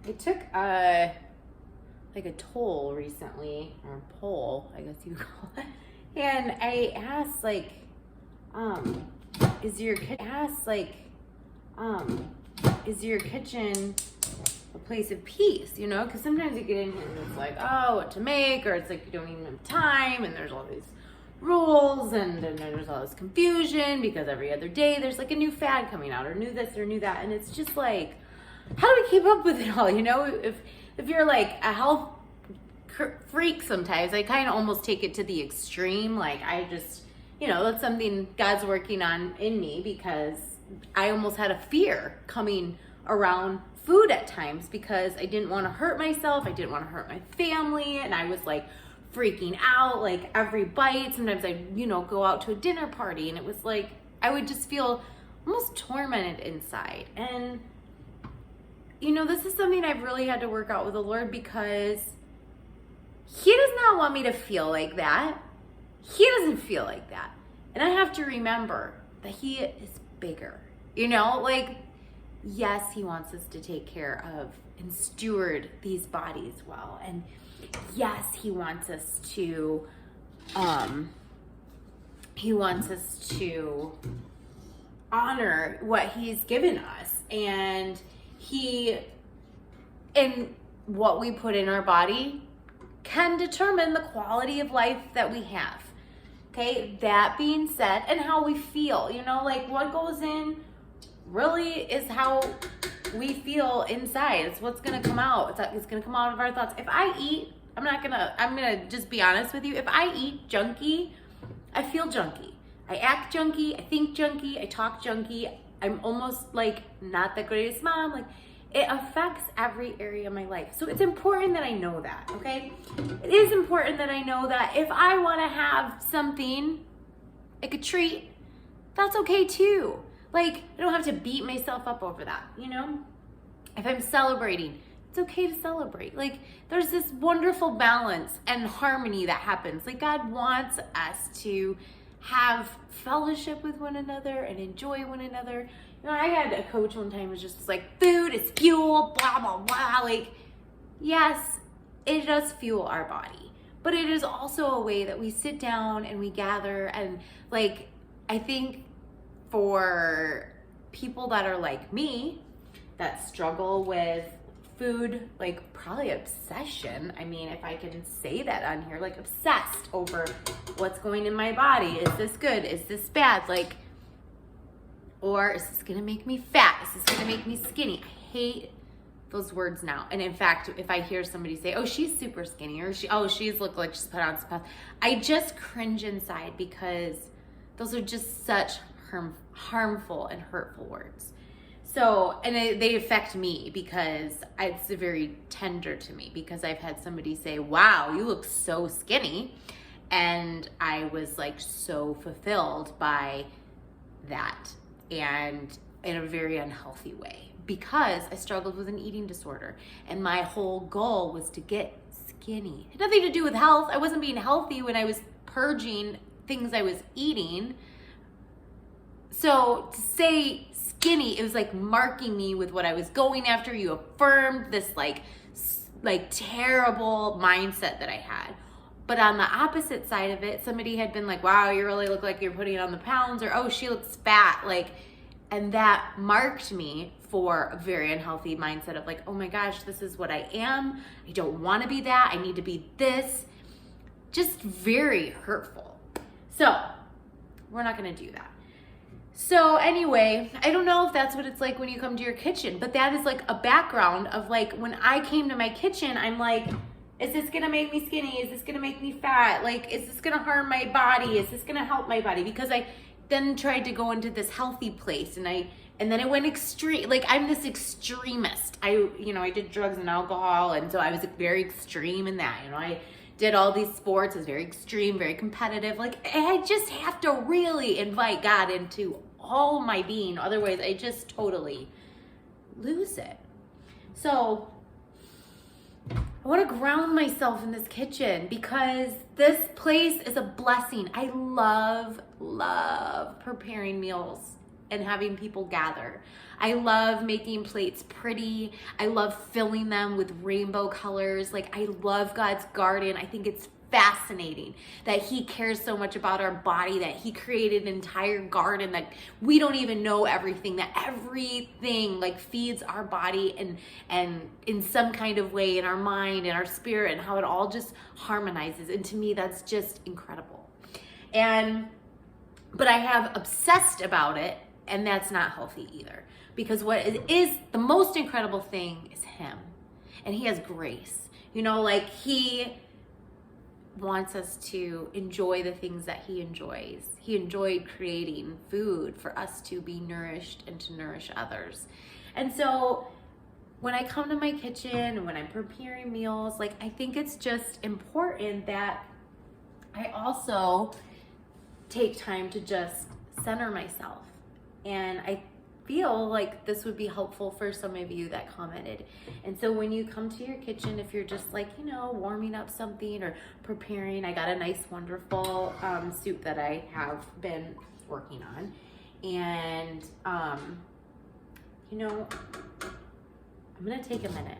I took like a toll recently, or a poll, I guess you would call it. And I asked is your kitchen a place of peace? You know, because sometimes you get in here and it's like, oh, what to make, or it's like you don't even have time, and there's all these rules, and then there's all this confusion because every other day there's like a new fad coming out, or new this or new that, and it's just like, how do we keep up with it all? You know, if you're like a health freak, sometimes I kind of almost take it to the extreme. Like I just, you know, that's something God's working on in me, because I almost had a fear coming around food at times because I didn't want to hurt myself. I didn't want to hurt my family. And I was like freaking out, like every bite. Sometimes I, you know, go out to a dinner party and it was like, I would just feel almost tormented inside. And, you know, this is something I've really had to work out with the Lord, because He does not want me to feel like that. He doesn't feel like that. And I have to remember that He is bigger. You know, like, yes, He wants us to take care of and steward these bodies well. And yes, He wants us to honor what He's given us, and what we put in our body can determine the quality of life that we have. Okay, that being said, and how we feel, you know, like what goes in really is how we feel inside. It's what's gonna come out. It's gonna come out of our thoughts. If I eat, I'm gonna just be honest with you. If I eat junky, I feel junky. I act junky, I think junky, I talk junky. I'm almost like not the greatest mom. Like, it affects every area of my life. So it's important that I know that, okay? It is important that I know that if I wanna have something, like a treat, that's okay too. Like, I don't have to beat myself up over that, you know? If I'm celebrating, it's okay to celebrate. Like, there's this wonderful balance and harmony that happens. Like, God wants us to have fellowship with one another and enjoy one another. You know, I had a coach one time who was just like, food is fuel, blah, blah, blah. Like, yes, it does fuel our body, but it is also a way that we sit down and we gather. And like, I think for people that are like me, that struggle with food, like probably obsession. I mean, if I can say that on here, like obsessed over what's going in my body. Is this good? Is this bad? Like, or is this gonna make me fat? Is this gonna make me skinny? I hate those words now. And in fact, if I hear somebody say, oh, she's super skinny, or she's looked like she's put on some pounds, I just cringe inside, because those are just such harmful and hurtful words. So, and they affect me because it's very tender to me, because I've had somebody say, wow, you look so skinny. And I was like so fulfilled by that, and in a very unhealthy way, because I struggled with an eating disorder and my whole goal was to get skinny. It had nothing to do with health. I wasn't being healthy when I was purging things I was eating. So to say skinny, it was like marking me with what I was going after. You affirmed this like terrible mindset that I had. But on the opposite side of it, somebody had been like, wow, you really look like you're putting on the pounds, or oh, she looks fat. Like, and that marked me for a very unhealthy mindset of like, oh my gosh, this is what I am. I don't want to be that. I need to be this. Just very hurtful. So we're not going to do that. So anyway, I don't know if that's what it's like when you come to your kitchen, but that is like a background of like, when I came to my kitchen, I'm like, is this gonna make me skinny? Is this gonna make me fat? Like, is this gonna harm my body? Is this gonna help my body? Because I then tried to go into this healthy place, and then it went extreme. Like, I'm this extremist. I did drugs and alcohol, and so I was very extreme in that. You know, I did all these sports. I was very extreme, very competitive. Like, I just have to really invite God into all my being. Otherwise, I just totally lose it. So I want to ground myself in this kitchen, because this place is a blessing. I love preparing meals and having people gather. I love making plates pretty. I love filling them with rainbow colors. Like, I love God's garden. I think it's fascinating that he cares so much about our body, that he created an entire garden, that we don't even know everything, that everything like feeds our body and in some kind of way in our mind and our spirit, and how it all just harmonizes. And to me, that's just incredible. But I have obsessed about it, and that's not healthy either, because what is the most incredible thing is him, and he has grace. You know, like, he wants us to enjoy the things that he enjoys. He enjoyed creating food for us to be nourished and to nourish others. And so when I come to my kitchen and when I'm preparing meals, like, I think it's just important that I also take time to just center myself. And I feel like this would be helpful for some of you that commented. And so when you come to your kitchen, if you're just like, you know, warming up something or preparing, I got a nice, wonderful soup that I have been working on. And, you know, I'm gonna take a minute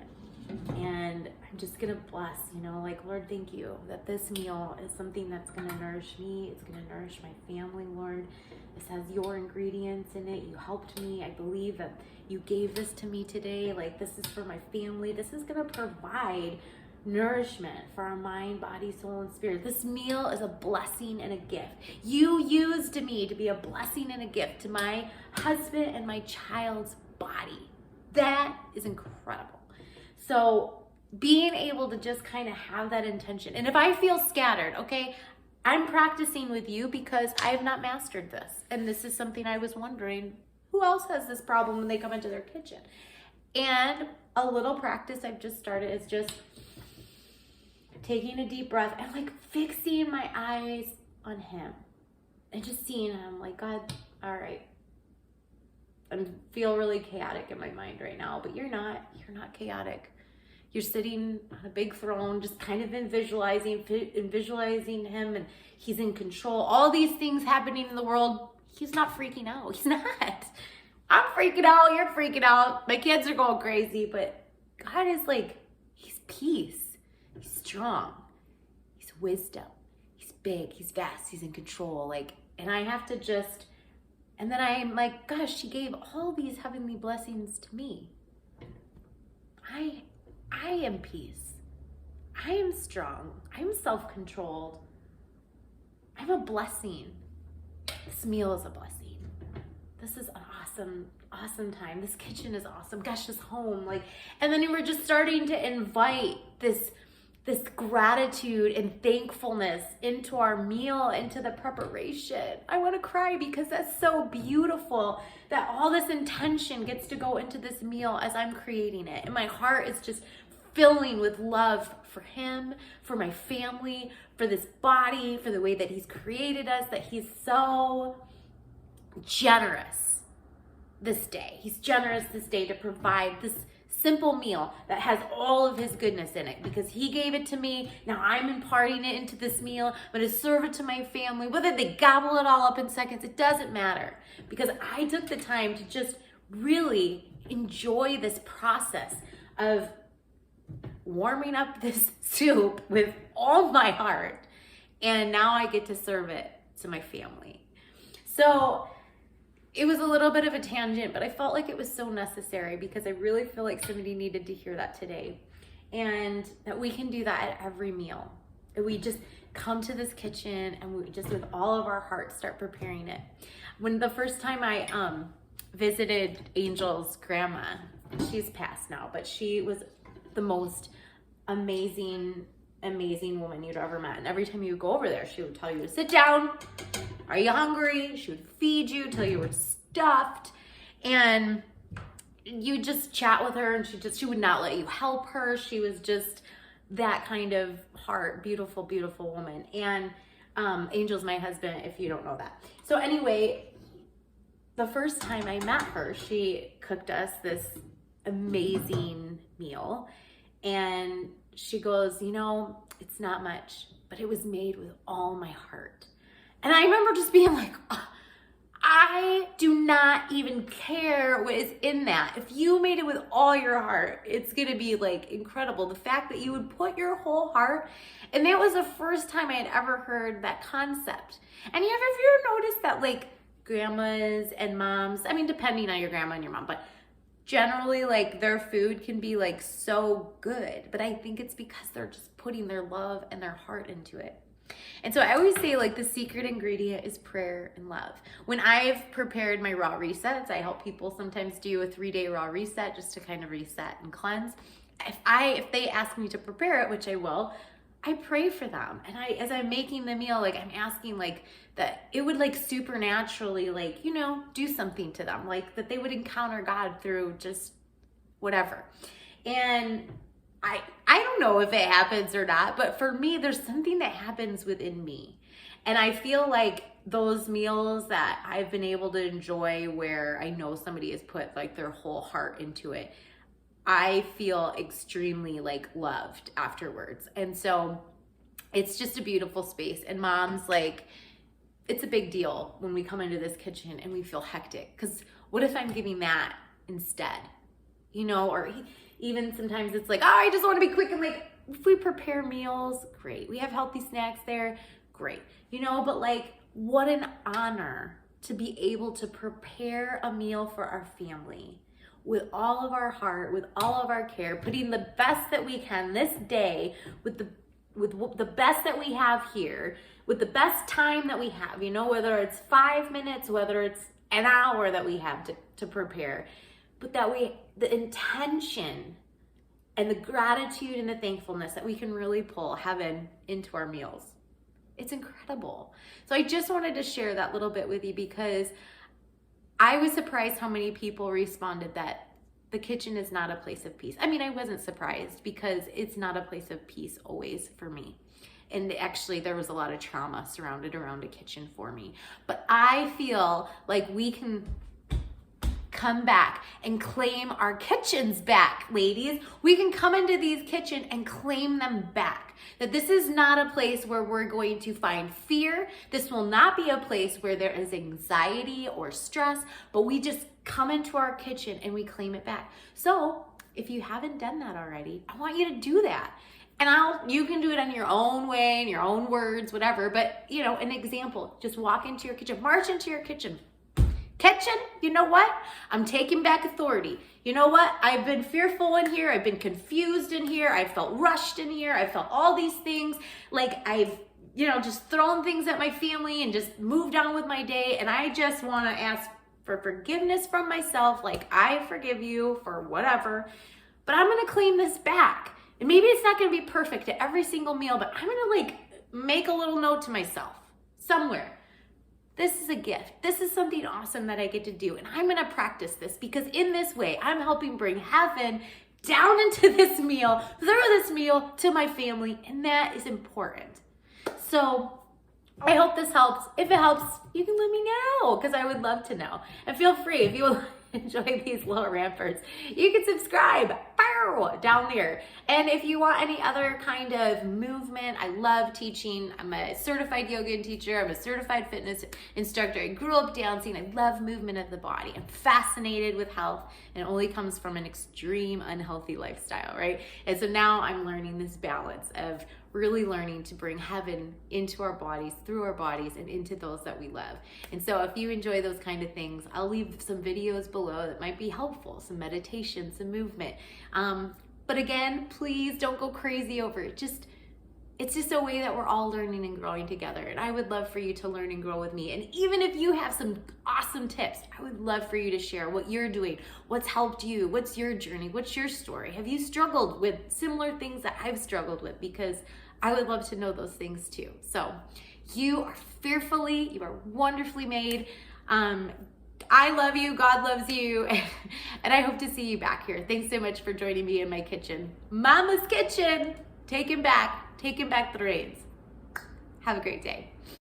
and I'm just gonna bless, you know, like, Lord, thank you that this meal is something that's gonna nourish me. It's gonna nourish my family, Lord. This has your ingredients in it. You helped me. I believe that you gave this to me today. Like, this is for my family. This is gonna provide nourishment for our mind, body, soul, and spirit. This meal is a blessing and a gift. You used me to be a blessing and a gift to my husband and my child's body. That is incredible. So being able to just kind of have that intention. And if I feel scattered, okay, I'm practicing with you because I have not mastered this. And this is something I was wondering, who else has this problem when they come into their kitchen? And a little practice I've just started is just taking a deep breath and like fixing my eyes on him and just seeing him like, God, all right. I feel really chaotic in my mind right now, but you're not chaotic. You're sitting on a big throne, just kind of visualizing him, and he's in control. All these things happening in the world, he's not freaking out. He's not. I'm freaking out. You're freaking out. My kids are going crazy, but God is like, he's peace. He's strong. He's wisdom. He's big. He's vast. He's in control. Like, and I have to just, and then I'm like, gosh, she gave all these heavenly blessings to me. I am peace. I am strong. I'm self-controlled. I'm a blessing. This meal is a blessing. This is an awesome time. This kitchen is awesome. Gosh, this home, like, and then we're just starting to invite this gratitude and thankfulness into our meal, into the preparation. I want to cry because that's so beautiful that all this intention gets to go into this meal as I'm creating it. And my heart is just filling with love for him, for my family, for this body, for the way that he's created us, that he's so generous this day. He's generous this day to provide this simple meal that has all of his goodness in it because he gave it to me. Now I'm imparting it into this meal. I'm going to serve it to my family. Whether they gobble it all up in seconds, it doesn't matter because I took the time to just really enjoy this process of warming up this soup with all my heart. And now I get to serve it to my family. So it was a little bit of a tangent, but I felt like it was so necessary because I really feel like somebody needed to hear that today. And that we can do that at every meal. And we just come to this kitchen and we just with all of our hearts start preparing it. When the first time I visited Angel's grandma, she's passed now, but she was the most amazing woman you'd ever met. And every time you would go over there, she would tell you to sit down. Are you hungry? She would feed you till you were stuffed. And you just chat with her and she would not let you help her. She was just that kind of heart, beautiful, beautiful woman. And Angel's my husband, if you don't know that. So anyway, the first time I met her, she cooked us this amazing meal. And she goes, you know, it's not much, but it was made with all my heart. And I remember just being like, oh, I do not even care what is in that. If you made it with all your heart, it's gonna be like incredible. The fact that you would put your whole heart, and that was the first time I had ever heard that concept. And you ever noticed that like grandmas and moms, I mean, depending on your grandma and your mom, but generally like their food can be like so good, but I think it's because they're just putting their love and their heart into it. And so I always say like the secret ingredient is prayer and love. When I've prepared my raw resets, I help people sometimes do a 3-day raw reset just to kind of reset and cleanse. If they ask me to prepare it, which I will, I pray for them. And as I'm making the meal, like I'm asking like that it would like supernaturally like, you know, do something to them, like that they would encounter God through just whatever. And I don't know if it happens or not, but for me, there's something that happens within me. And I feel like those meals that I've been able to enjoy where I know somebody has put like their whole heart into it, I feel extremely like loved afterwards. And so it's just a beautiful space. And moms, like, it's a big deal when we come into this kitchen and we feel hectic. Because what if I'm giving that instead? You know, or even sometimes it's like, oh, I just want to be quick. And like, if we prepare meals, great. We have healthy snacks there, great. You know, but like, what an honor to be able to prepare a meal for our family with all of our heart, with all of our care, putting the best that we can this day with the best that we have here, with the best time that we have, you know, whether it's 5 minutes, whether it's an hour that we have to prepare, but that the intention and the gratitude and the thankfulness that we can really pull heaven into our meals. It's incredible. So I just wanted to share that little bit with you because I was surprised how many people responded that the kitchen is not a place of peace. I mean, I wasn't surprised because it's not a place of peace always for me. And actually, there was a lot of trauma surrounded around a kitchen for me. But I feel like we can come back and claim our kitchens back, ladies. We can come into these kitchens and claim them back. That this is not a place where we're going to find fear. This will not be a place where there is anxiety or stress, but we just come into our kitchen and we claim it back. So if you haven't done that already, I want you to do that. And you can do it on your own way, in your own words, whatever. But, you know, an example, just walk into your kitchen, march into your kitchen. Kitchen, you know what? I'm taking back authority. You know what? I've been fearful in here. I've been confused in here. I felt rushed in here. I felt all these things. Like I've, you know, just thrown things at my family and just moved on with my day. And I just want to ask for forgiveness from myself. Like I forgive you for whatever, but I'm going to claim this back. And maybe it's not going to be perfect at every single meal, but I'm going to like make a little note to myself somewhere. This is a gift. This is something awesome that I get to do. And I'm going to practice this because in this way, I'm helping bring heaven down into this meal, through this meal to my family. And that is important. So I hope this helps. If it helps, you can let me know because I would love to know. And feel free, if you enjoy these little ramparts, you can subscribe down there. And if you want any other kind of movement, I love teaching. I'm a certified yoga teacher. I'm a certified fitness instructor. I grew up dancing. I love movement of the body. I'm fascinated with health, and it only comes from an extreme unhealthy lifestyle, right? And so now I'm learning this balance of really learning to bring heaven into our bodies, through our bodies, and into those that we love. And so if you enjoy those kind of things, I'll leave some videos below that might be helpful, some meditation, some movement. But again, please don't go crazy over it. It's just a way that we're all learning and growing together. And I would love for you to learn and grow with me. And even if you have some awesome tips, I would love for you to share what you're doing, what's helped you, what's your journey, what's your story? Have you struggled with similar things that I've struggled with? Because I would love to know those things too. So you are fearfully, you are wonderfully made. I love you, God loves you, and I hope to see you back here. Thanks so much for joining me in my kitchen. Mama's kitchen, taking back the reins. Have a great day.